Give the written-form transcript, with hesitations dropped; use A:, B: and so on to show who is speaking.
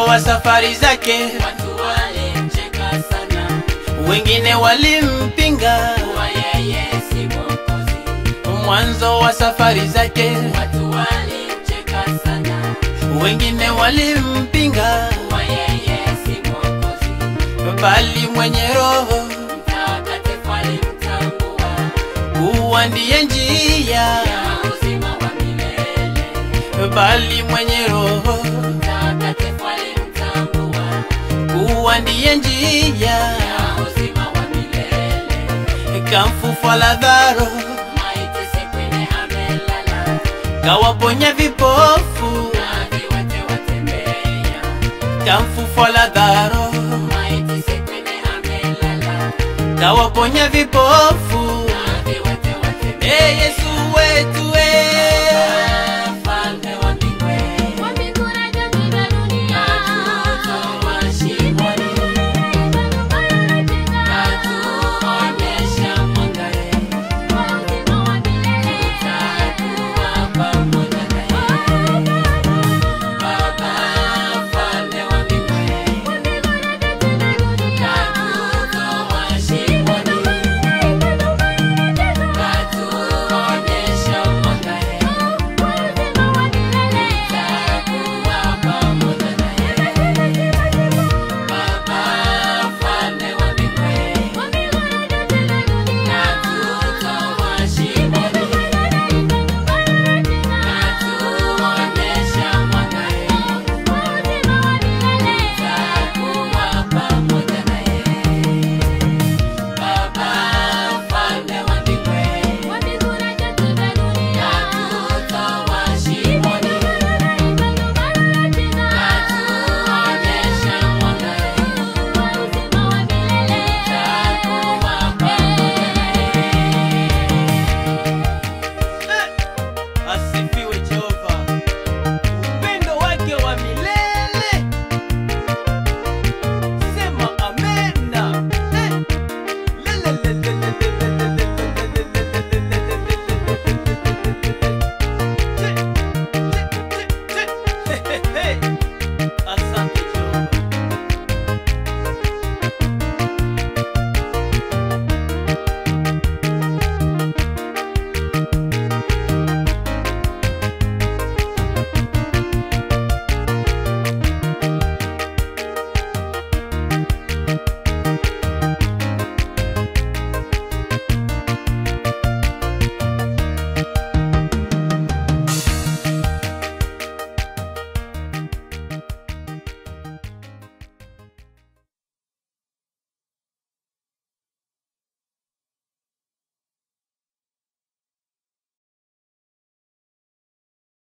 A: wa safari zake,
B: watu walimcheka sana,
A: wengine walimpinga,
B: kuwa yeye si Mwokozi.
A: mwanzo wa safari zake,
B: Watu walimcheka sana,
A: wengine walimpinga,
B: kuwa yeye si Mwokozi.
A: bali mwenye Roho
B: Mtakatifu alimtambua,
A: kuwa ndiye njia,
B: ya uzima wa milele.
A: bali mwenye Roho
B: Mtakatifu alimtambua,
A: kuwa ndiye njia,
B: ya uzima wa milele.
A: kamfufua Lazaro,
B: Maiti siku nne amelala,
A: kawaponya vipofu,
B: na viwete watembea.
A: kamfufua Lazaro,
B: Maiti siku nne amelala,
A: kawaponya vipofu.
B: na viwete watembea.
A: Yesu wetu